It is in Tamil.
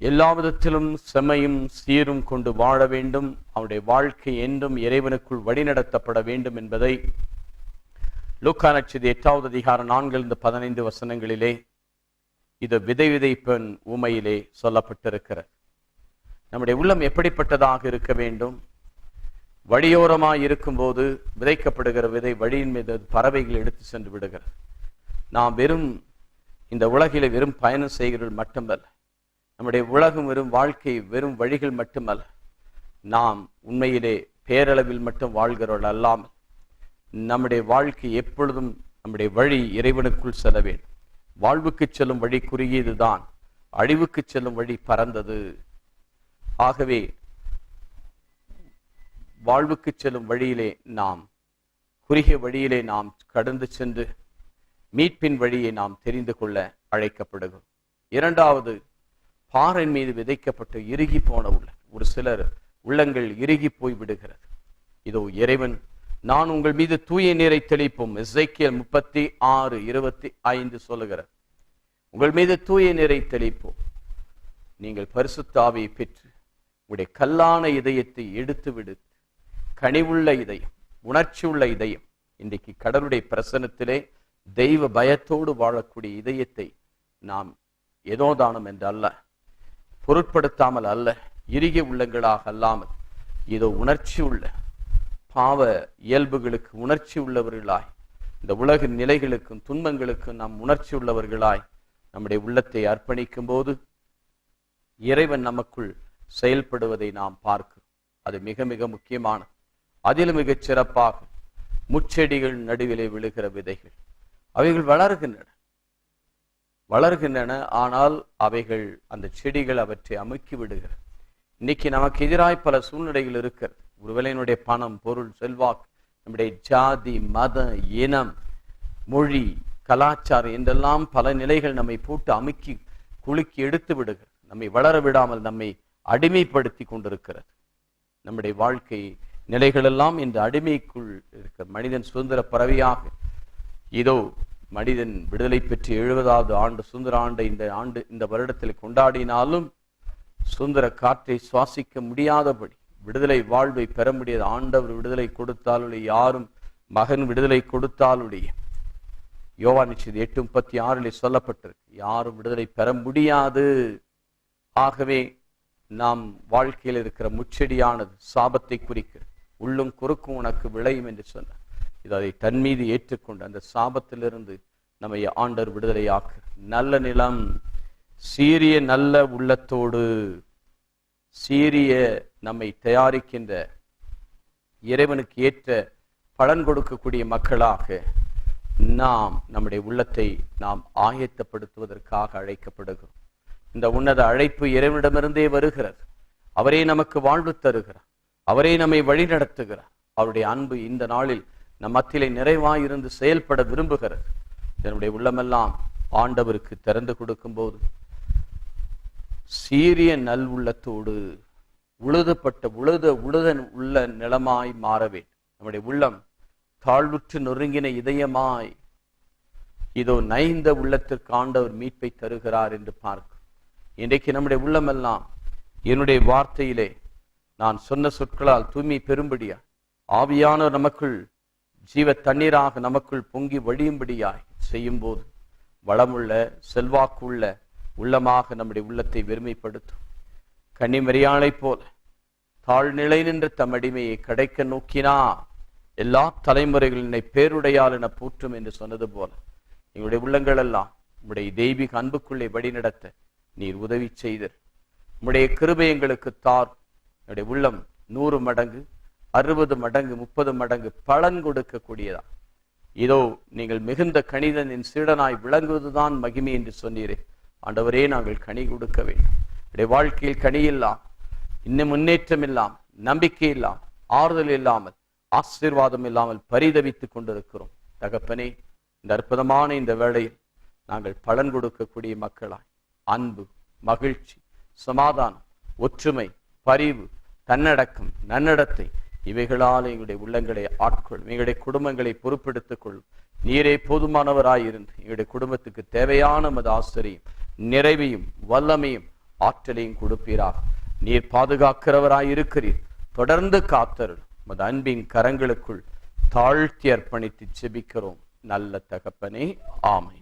எல்லா விதத்திலும் செம்மையும் சீரும் கொண்டு வாழ வேண்டும். அவருடைய வாழ்க்கை என்றும் இறைவனுக்குள் வழிநடத்தப்பட வேண்டும் என்பதை லூக்கா நற்செய்தி 8வது அதிகாரம் 4-15 வசனங்களிலே இது விதை விதைப்பெண் உமையிலே சொல்லப்பட்டிருக்கிறது. நம்முடைய உள்ளம் எப்படிப்பட்டதாக இருக்க வேண்டும்? வழியோரமாய் இருக்கும்போது விதைக்கப்படுகிற விதை வழியின் மீது பறவைகள் எடுத்து சென்று விடுகிறது. நாம் வெறும் இந்த உலகிலே வெறும் பயணம் செய்கிறது மட்டுமல்ல, நம்முடைய உலகம் வெறும் வாழ்க்கை வெறும் வழிகள் மட்டுமல்ல, நாம் உண்மையிலே பேரளவில் மட்டும் வாழ்கிறவர்கள் அல்லாமல் நம்முடைய வாழ்க்கை எப்பொழுதும் நம்முடைய வழி இறைவனுக்குள் செல்ல வேண்டும். வாழ்வுக்கு செல்லும் வழி குறுகியதுதான், அழிவுக்கு செல்லும் வழி பரந்தது. ஆகவே வாழ்வுக்கு செல்லும் வழியிலே நாம் குறுகிய வழியிலே நாம் கடந்து சென்று மீட்பின் வழியை நாம் தெரிந்து கொள்ள அழைக்கப்படுகிறோம். இரண்டாவது, பாறை மீது விதைக்கப்பட்டு இறுகி போன ஒரு சிலர் உள்ளங்கள் இறுகி போய் விடுகிறது. இதோ இறைவன், நான் உங்கள் மீது தூய நீரை தெளிப்போம். எசேக்கியேல் 36:25 சொல்லுகிறது, உங்கள் மீது தூய நீரை தெளிப்போம். நீங்கள் பரிசுத்த ஆவியை பெற்று உங்களுடைய கல்லான இதயத்தை எடுத்து விடுத்து கனிவுள்ள இதயம், உணர்ச்சி உள்ள இதயம், இன்றைக்கு கடவுளுடைய பிரசன்னத்திலே தெய்வ பயத்தோடு வாழக்கூடிய இதயத்தை நாம் ஏதோ தானம் என்று அல்ல, பொருட்படுத்தாமல் அல்ல, இறுகிய உள்ளங்களாக அல்லாமல் இதோ உணர்ச்சி உள்ள பாவ இயல்புகளுக்கு உணர்ச்சி உள்ளவர்களாய், இந்த உலக நிலைகளுக்கும் துன்பங்களுக்கும் நாம் உணர்ச்சி உள்ளவர்களாய் நம்முடைய உள்ளத்தை அர்ப்பணிக்கும் போது இறைவன் நமக்குள் செயல்படுவதை நாம் பார்க்கிறோம். அது மிக மிக முக்கியமானது. அதிலும் மிகச் சிறப்பாக முச்செடிகள் நடுவிலே விழுகிற விதைகள், அவைகள் வளர்கின்றன. ஆனால் அவைகள் அந்த செடிகள் அவற்றை அமுக்கி விடுகிறது. இன்னைக்கு நமக்கு எதிராய் பல சூழ்நிலைகள் இருக்கிறது. ஒருவேளையினுடைய பணம், பொருள், செல்வாக்கு, நம்முடைய ஜாதி, மத, இனம், மொழி, கலாச்சாரம் என்றெல்லாம் பல நிலைகள் நம்மை போட்டு அமுக்கி குலுக்கி எடுத்து விடுகிறது. நம்மை வளர விடாமல் நம்மை அடிமைப்படுத்தி கொண்டிருக்கிறது. நம்முடைய வாழ்க்கை நிலைகளெல்லாம் இந்த அடிமைக்குள் இருக்கிற மனிதன் சுதந்திர பறவையாக, இதோ மனிதன் விடுதலை பெற்று 70வது ஆண்டு சுதந்திர ஆண்டை இந்த வருடத்தில் கொண்டாடினாலும் சுதந்திர காற்றை சுவாசிக்க முடியாதபடி விடுதலை வாழ்வை பெற முடியாது. ஆண்டவர் விடுதலை கொடுத்தாலுடைய, யாரும் மகன் விடுதலை கொடுத்தாலுடைய, யோவான் நற்செய்தி 8:36 சொல்லப்பட்டிருக்கு, யாரும் விடுதலை பெற முடியாது. ஆகவே நாம் வாழ்க்கையில் இருக்கிற முச்செடியானது சாபத்தை குறிக்கிறது. உள்ளும் குறுக்கும் உனக்கு விளையும் என்று சொன்னார். இது அதை தன் மீது ஏற்றுக்கொண்டு அந்த சாபத்திலிருந்து நம்மை ஆண்டவர் விடுதலையாக்கு. நல்ல நிலம், சீரிய நல்ல உள்ளத்தோடு சீரிய நம்மை தயாரிக்கின்ற இறைவனுக்கு ஏற்ற பலன் கொடுக்கக்கூடிய மக்களாக நாம் நம்முடைய உள்ளத்தை நாம் ஆயத்தப்படுத்துவதற்காக அழைக்கப்படுகிறோம். இந்த உன்னத அழைப்பு இறைவனிடமிருந்தே வருகிறது. அவரே நமக்கு வாழ்வு தருகிறார், அவரே நம்மை வழி நடத்துகிறார். அவருடைய அன்பு இந்த நாளில் நம் மத்தியிலே நிறைவாயிருந்து செயல்பட விரும்புகிறது. என்னுடைய உள்ளமெல்லாம் ஆண்டவருக்கு திறந்து கொடுக்கும் போது சீரிய நல் உள்ளத்தோடு உழுதப்பட்ட உழுத நிலமாய் மாற வேண்டும். நம்முடைய உள்ளம் தாழ்வுற்று நொறுங்கின இதயமாய் இதோ நைந்த உள்ளத்திற்கு ஆண்டவர் மீட்பை தருகிறார் என்று பார்க்கும். இன்றைக்கு நம்முடைய உள்ளமெல்லாம் என்னுடைய வார்த்தையிலே நான் சொன்ன சொற்களால் தூய்மை பெறும்படியா, ஆவியானவர் நமக்குள் ஜீவ தண்ணீராக நமக்குள் பொங்கி வழியும்படியாய் செய்யும் போது வளமுள்ள செல்வாக்குள்ள உள்ளமாக நம்முடைய உள்ளத்தை வெறுமைப்படுத்தும். கன்னிமரியாளை போல தாழ்நிலை நின்ற தம் அடிமையை கிடைக்க நோக்கினா எல்லா தலைமுறைகளினை பேருடையால் என போற்றும் என்று சொன்னது போல எங்களுடைய உள்ளங்கள் எல்லாம் உம்முடைய தெய்வீக அன்புக்குள்ளே வழிநடத்த நீர் உதவி செய்தர். உம்முடைய கிருபை எங்களுக்கு தார். என்னுடைய உள்ளம் 100 மடங்கு 60 மடங்கு 30 மடங்கு பலன் கொடுக்கக்கூடியதா. இதோ நீங்கள் மிகுந்த கணிதனின் சீடனாய் விளங்குவதுதான் மகிமை என்று சொன்னீரே. ஆண்டவரே, நாங்கள் கனி கொடுக்க வேண்டும். என்னுடைய வாழ்க்கையில் கனி இல்லாமல், இன்னும் முன்னேற்றம் இல்லாமல், நம்பிக்கை இல்லாமல், ஆறுதல் இல்லாமல், ஆசீர்வாதம் இல்லாமல் பரிதவித்துக் கொண்டிருக்கிறோம். தகப்பனே, இந்த அற்புதமான இந்த வேளையில் நாங்கள் பலன் கொடுக்கக்கூடிய மக்களாய் அன்பு, மகிழ்ச்சி, சமாதானம், ஒற்றுமை, பரிவு, தன்னடக்கம், நன்னடத்தை இவைகளால் எங்களுடைய உள்ளங்களை ஆட்கொள்ளும். எங்களுடைய குடும்பங்களை பொறுப்பெடுத்துக் கொள்ளும். நீரே போதுமானவராயிருந்து எங்களுடைய குடும்பத்துக்கு தேவையான மது ஆசிரியம், நிறைவையும், வல்லமையும், ஆற்றலையும் கொடுப்பீராக. நீர் பாதுகாக்கிறவராய் இருக்கிறீர். தொடர்ந்து காத்தருள். உமது அன்பின் கரங்களுக்குள் தாழ்த்தி அர்ப்பணித்து செபிக்கிறோம் நல்ல தகப்பனே. ஆமென்.